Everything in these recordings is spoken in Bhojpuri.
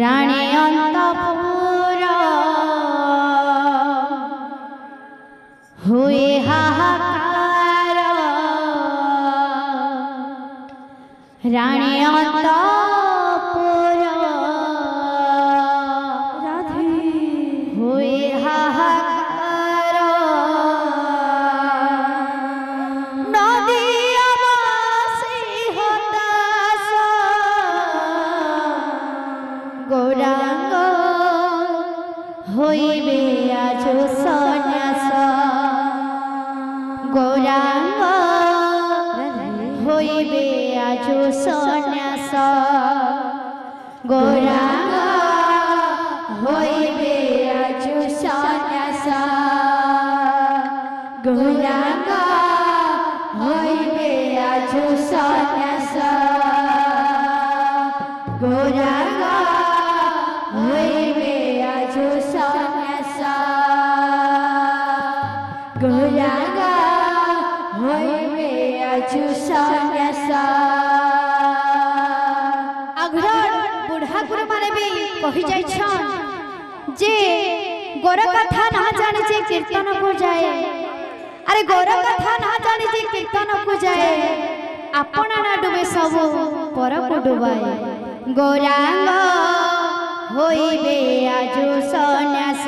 राणी अंतपुर हुए हाहाकार राणी अंतपुर हुए हाहाकार नदिया बासी हताश गौरांग होइबे आज सन्यास गौरांग होइबे आज सन्यास गौरांग होइबे आज सन्यास गौरांग होइबे आज सन्यास गौरांग होइबे आज सन्यास गौरांग होइबे आज सन्यास अघर बुढ़ा गुरु माने भी कहि जाय छन जे गोर कथा ना जाने जे कीर्तन को जाए अरे गोर कथा ना जाने जे कीर्तन को जाए आपण ना डुबे सब पर को डुबाए गौरांग होइबे आज सन्यास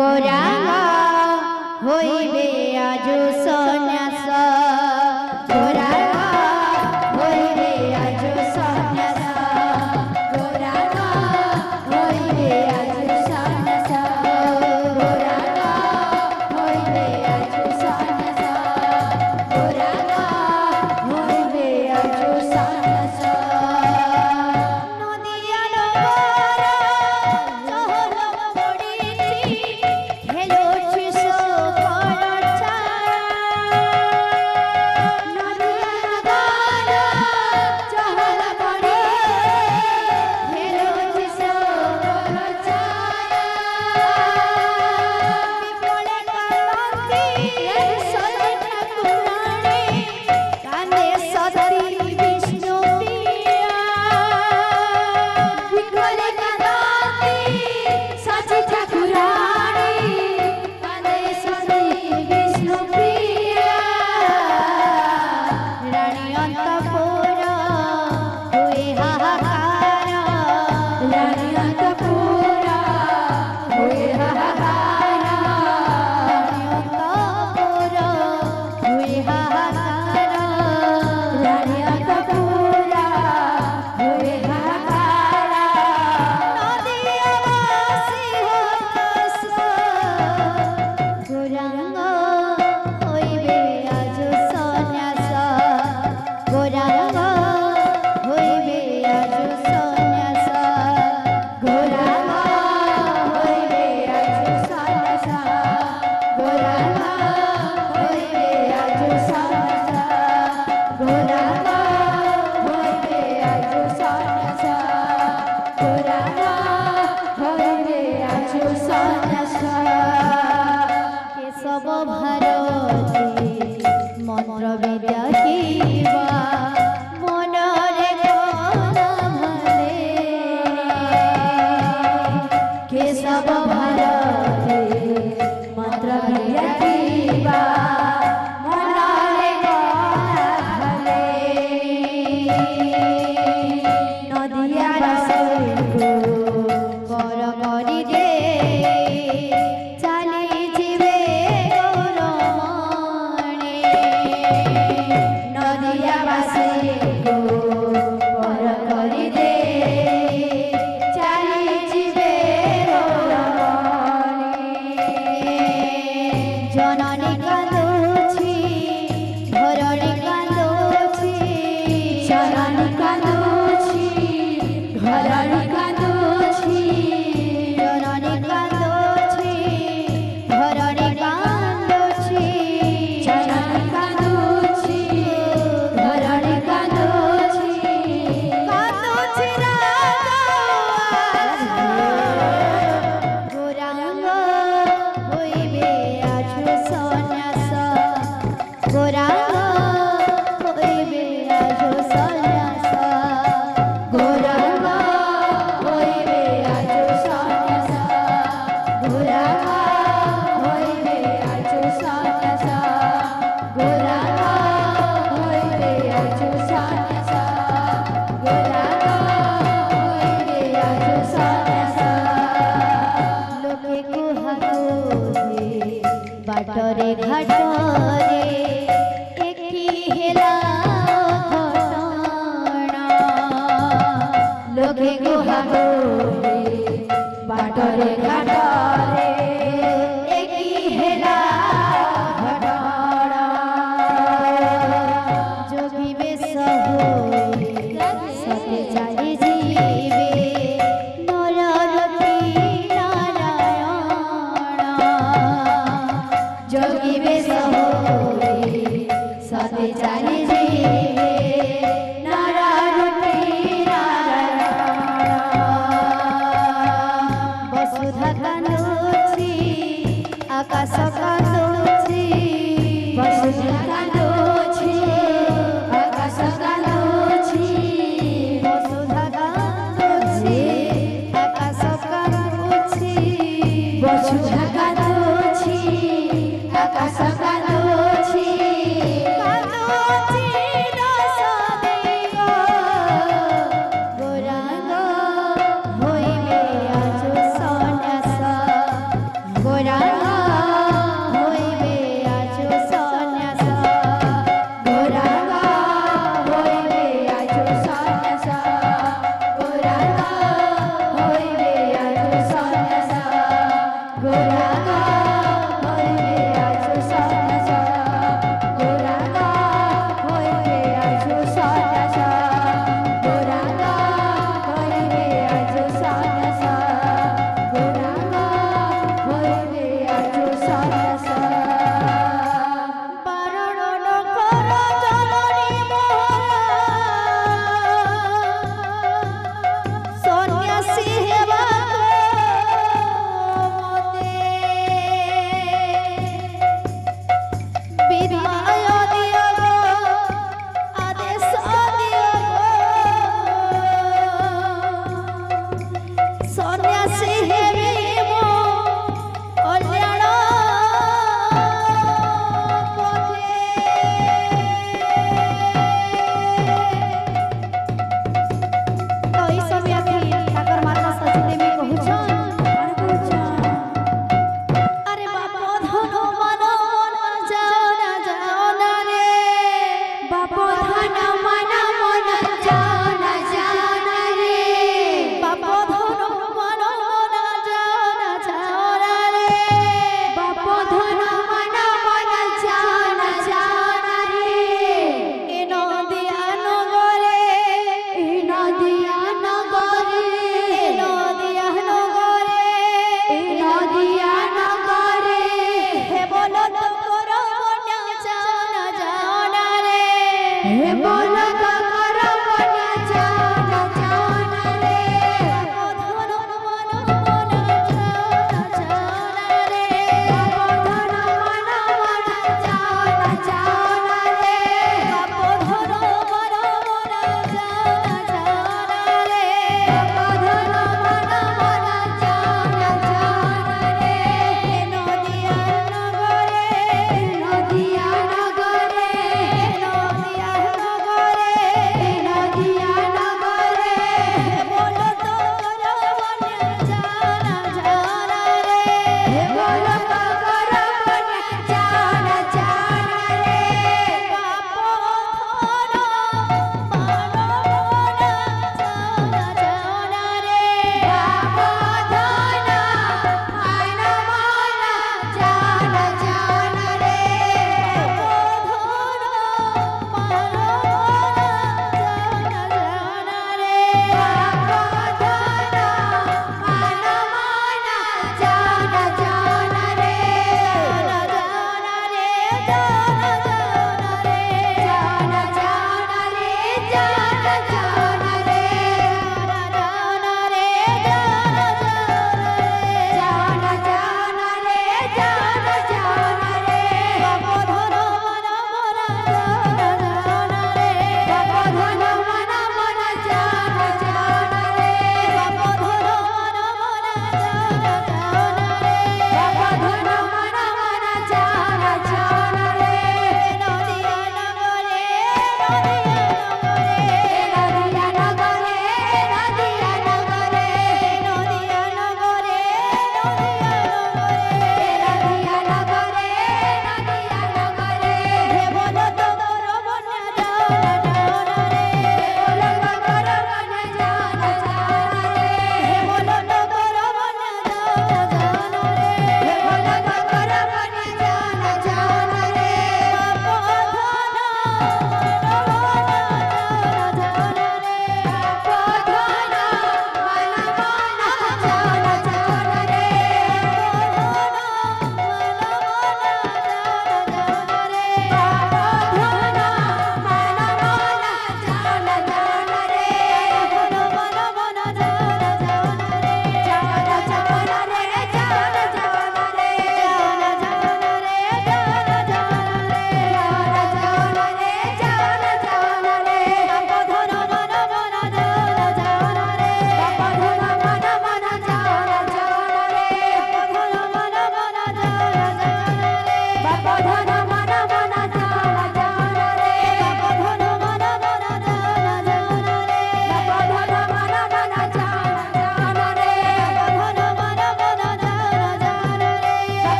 गौरांग होइबे आज सन्यास गौरांग होइबे आज सन्यास गौरांग होइबे आज सन्यास गौरांग होइबे आज सन्यास गौरांग होइबे आज सन्यास नदिया नगर चहल पड़िछि हेलोछि सोपर छाया नदिया नगर चहल पड़िछि हेलोछि सोपर छाया विपले कांति सजन कुमारी कांदे सती विष्णु प्रिया विपले कांति सची ठाकुरानी कांदे सती विष्णु प्रिया रानी अंतपुर हुए हाहाकार रानी अंतपुर हुए हाहाकार रानी अंतपुर हुए हाहाकार रानी अंतपुर हुए हाहाकार नदिया बासी हताश गौरांग होइबे आज सन्यास गौरांग होइबे आज सन्यास गौरांग होइबे आज सन्यास गौरांग होइबे आज सन्यास गौरांग होइबे आज सन्यास गौरांग होइबे आज सन्यास केशव भारती मंत्र विद्या कीवा मनरे कोना भले केशव भारती मंत्र विद्या कीवा मनरे कोना भले नदिया बासको कर करी दे चाली जीवे गौरमणि नदिया बासको कर करी दे चाली जीवे गौरमणि जननी कांदुछि घरणी कांदुछि जननी कांदुछि घरणी कांदुछि जननी ବାଟରେ ଘାଟରେ ଏକି ହେଲା ଘଟଣା ଲୋକେ ଗୁହାଗୋରେ ବାଟରେ ଘାଟରେ ଏକି ହେଲା ଘଟଣା ଯୋଗୀ ବେଶ ହୋଇ ସତେ ଚାଲି ଯିବେ ନରରୂପୀ ନାରାୟଣ ଯୋଗୀ ବେଶ ହୋଇ ସତେ ଚାଲି ଯିବେ ନରରୂପୀ ନାରାୟଣ ବସୁଧା କାନ୍ଦୁଛି ଆକାଶ କାନ୍ଦୁଛି ବସୁଧା କାନ୍ଦୁଛି ଆକାଶ କାନ୍ଦୁଛି ବସୁଧା କାନ୍ଦୁଛି ଆକାଶ କାନ୍ଦୁଛି ବସୁଧା